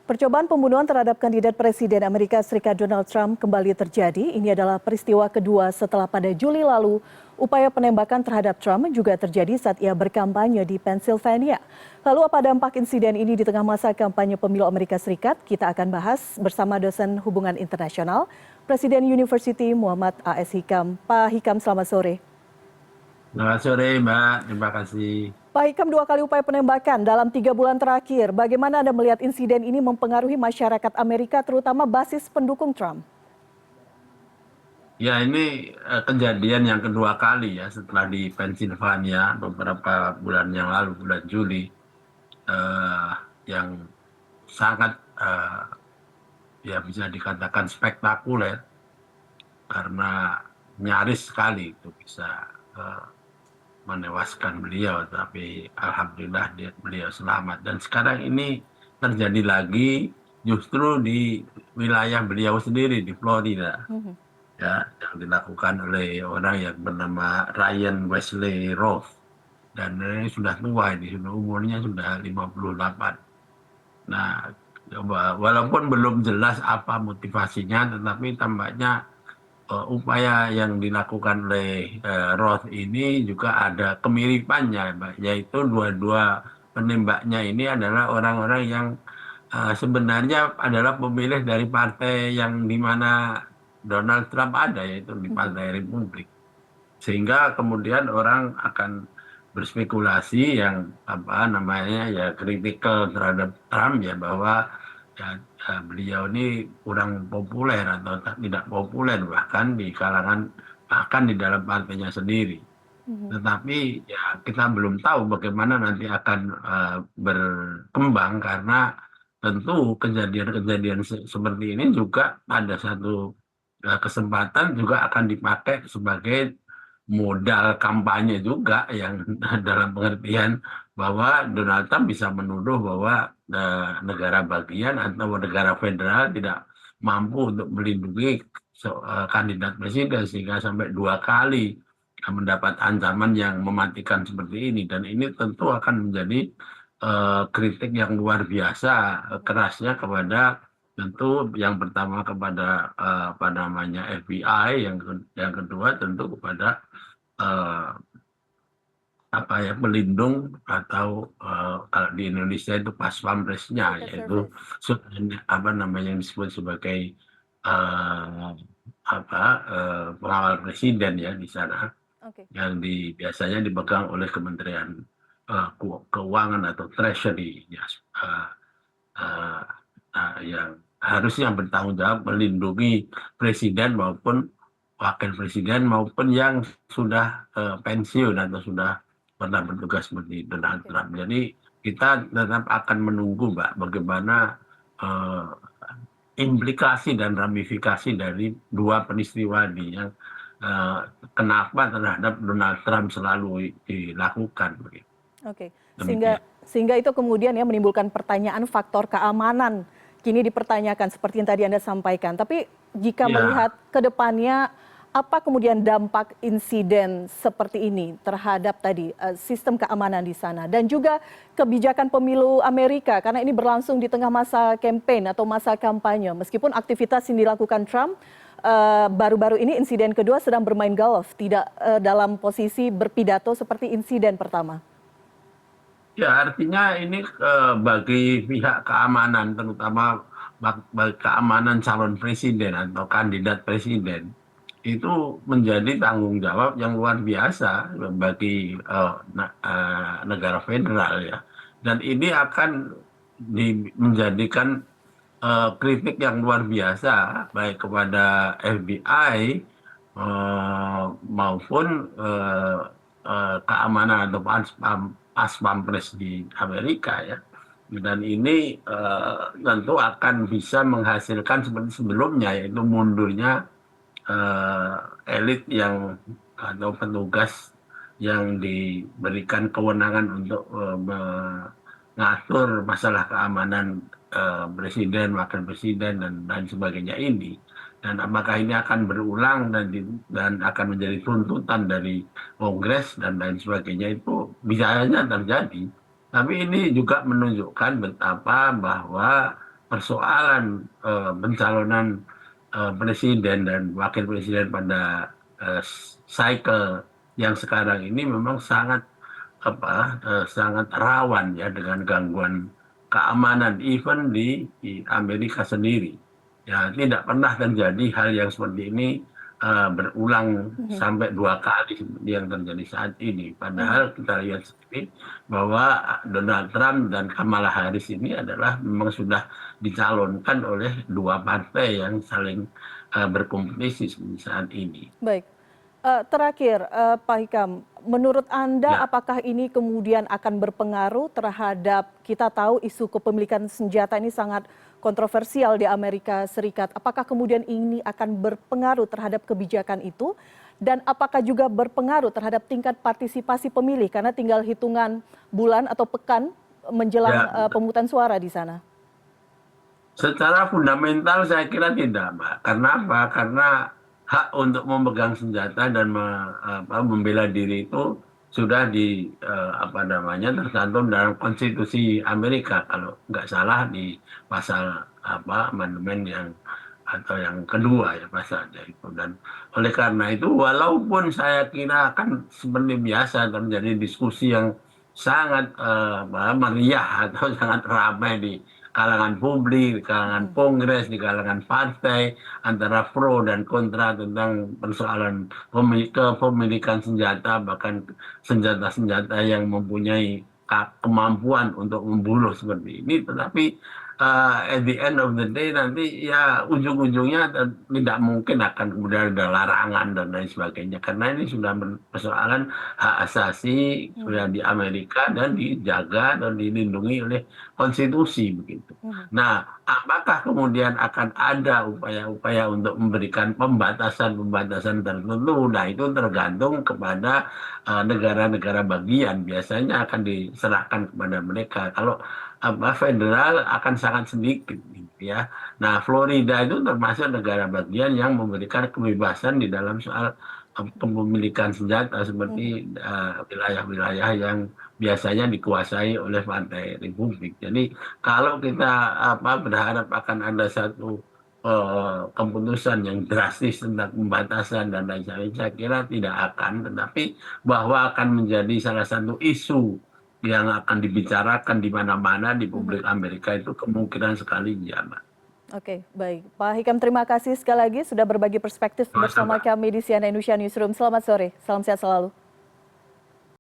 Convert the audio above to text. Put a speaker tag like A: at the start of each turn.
A: Percobaan pembunuhan terhadap kandidat Presiden Amerika Serikat Donald Trump kembali terjadi. Ini adalah peristiwa kedua setelah pada Juli lalu upaya penembakan terhadap Trump juga terjadi saat ia berkampanye di Pennsylvania. Lalu apa dampak insiden ini di tengah masa kampanye pemilu Amerika Serikat? Kita akan bahas bersama dosen hubungan internasional, Presiden University Muhammad A.S. Hikam. Pak Hikam, selamat sore.
B: Selamat sore Mbak, terima kasih.
A: Pak Hikam, 2 kali upaya penembakan dalam 3 bulan terakhir. Bagaimana Anda melihat insiden ini mempengaruhi masyarakat Amerika, terutama basis pendukung Trump?
B: Ya ini kejadian yang kedua kali ya setelah di Pennsylvania beberapa bulan yang lalu, bulan Juli, eh, yang sangat ya bisa dikatakan spektakuler karena nyaris sekali itu bisa menewaskan beliau, tapi alhamdulillah beliau selamat. Dan sekarang ini terjadi lagi justru di wilayah beliau sendiri di Florida. Ya, yang dilakukan oleh orang yang bernama Ryan Wesley Roth. Dan ini sudah tua, ini sudah umurnya sudah 58. Nah, walaupun belum jelas apa motivasinya, tetapi tampaknya upaya yang dilakukan oleh Roth ini juga ada kemiripannya, Mbak. Yaitu dua-dua penembaknya ini adalah orang-orang yang sebenarnya adalah pemilih dari partai yang di mana Donald Trump ada, yaitu di Partai Republik. Sehingga kemudian orang akan berspekulasi yang apa namanya ya kritikal terhadap Trump ya bahwa ya, beliau ini kurang populer atau tidak populer bahkan di kalangan bahkan di dalam partainya sendiri. Tetapi ya kita belum tahu bagaimana nanti akan berkembang karena tentu kejadian-kejadian seperti ini juga ada satu kesempatan juga akan dipakai sebagai modal kampanye juga yang dalam pengertian bahwa Donald Trump bisa menuduh bahwa negara bagian atau negara federal tidak mampu untuk melindungi kandidat presiden sehingga sampai 2 kali mendapat ancaman yang mematikan seperti ini. Dan ini tentu akan menjadi kritik yang luar biasa kerasnya kepada tentu yang pertama kepada apa namanya FBI, yang kedua tentu kepada eh, apa ya pelindung atau kalau di Indonesia itu pas pampresnya,
A: Secret
B: yaitu
A: Service.
B: apa namanya yang disebut sebagai eh, apa pengawal presiden ya di sana,
A: Oke.
B: yang biasanya dipegang oleh Kementerian Keuangan atau Treasury ya, eh, yang harusnya bertanggung jawab melindungi presiden maupun wakil presiden maupun yang sudah pensiun atau sudah pernah bertugas seperti Donald
A: Oke.
B: Trump. Jadi kita tetap akan menunggu, Mbak, bagaimana eh, implikasi dan ramifikasi dari dua peristiwa ini yang eh, kenapa terhadap Donald Trump selalu dilakukan. Begitu.
A: Oke, sehingga
B: Demikian.
A: sehingga itu kemudian ya menimbulkan pertanyaan faktor keamanan kini dipertanyakan seperti yang tadi Anda sampaikan. Tapi jika
B: Ya,
A: melihat ke depannya, apa kemudian dampak insiden seperti ini terhadap tadi sistem keamanan di sana dan juga kebijakan pemilu Amerika karena ini berlangsung di tengah masa campaign atau masa kampanye. Meskipun aktivitas yang dilakukan Trump baru-baru ini insiden kedua sedang bermain golf, tidak dalam posisi berpidato seperti insiden pertama.
B: ya, artinya ini bagi pihak keamanan, terutama bagi keamanan calon presiden atau kandidat presiden, itu menjadi tanggung jawab yang luar biasa bagi negara federal ya. Dan ini akan menjadikan kritik yang luar biasa baik kepada FBI maupun keamanan atau pas pampres di Amerika ya. Dan ini tentu akan bisa menghasilkan seperti sebelumnya, yaitu mundurnya elit yang atau petugas yang diberikan kewenangan untuk mengatur masalah keamanan presiden, wakil presiden dan lain sebagainya ini. Dan apakah ini akan berulang dan akan menjadi tuntutan dari Kongres dan lain sebagainya, itu bisa saja terjadi. Tapi ini juga menunjukkan betapa bahwa persoalan pencalonan presiden dan wakil presiden pada cycle yang sekarang ini memang sangat sangat rawan ya dengan gangguan keamanan even di Amerika sendiri. Ya, tidak pernah terjadi hal yang seperti ini berulang sampai 2 kali seperti yang terjadi saat ini. Padahal kita lihat sendiri bahwa Donald Trump dan Kamala Harris ini adalah memang sudah dicalonkan oleh 2 partai yang saling berkompetisi saat ini.
A: Baik. Terakhir, Pak Hikam, menurut Anda
B: Ya.
A: apakah ini kemudian akan berpengaruh terhadap, kita tahu isu kepemilikan senjata ini sangat kontroversial di Amerika Serikat. Apakah kemudian ini akan berpengaruh terhadap kebijakan itu? Dan apakah juga berpengaruh terhadap tingkat partisipasi pemilih? Karena tinggal hitungan bulan atau pekan menjelang
B: Ya,
A: pemungutan suara di sana.
B: secara fundamental saya kira tidak, Mbak. Karena apa? Karena hak untuk memegang senjata dan membela diri itu sudah tercantum dalam konstitusi Amerika kalau nggak salah di pasal amandemen yang kedua ya pasalnya itu. Dan oleh karena itu walaupun saya kira akan seperti biasa terjadi diskusi yang sangat meriah atau sangat ramai di kalangan publik, di kalangan kongres, di kalangan partai, antara pro dan kontra tentang persoalan kepemilikan senjata, bahkan senjata-senjata yang mempunyai kemampuan untuk membunuh seperti ini. Tetapi at the end of the day nanti ya ujung-ujungnya tidak mungkin akan kemudian ada larangan dan lain sebagainya. Karena ini sudah persoalan hak asasi sudah di Amerika dan dijaga dan dilindungi oleh konstitusi begitu. Nah, apakah kemudian akan ada upaya-upaya untuk memberikan pembatasan-pembatasan tertentu? Nah, itu tergantung kepada negara-negara bagian. Biasanya akan diserahkan kepada mereka. Kalau federal akan sangat sedikit gitu ya. Nah, Florida itu termasuk negara bagian yang memberikan kebebasan di dalam soal kepemilikan senjata seperti wilayah-wilayah yang biasanya dikuasai oleh Partai Republik. Jadi kalau kita berharap akan ada satu keputusan yang drastis tentang pembatasan dan lain sebagainya, saya kira tidak akan, tetapi bahwa akan menjadi salah satu isu yang akan dibicarakan di mana-mana di publik Amerika itu kemungkinan sekali ya, Mbak.
A: Oke, baik. Pak Hikam, terima kasih sekali lagi sudah berbagi perspektif bersama
B: Sama-sama.
A: kami di CNN Indonesia Newsroom. Selamat sore, salam sehat selalu.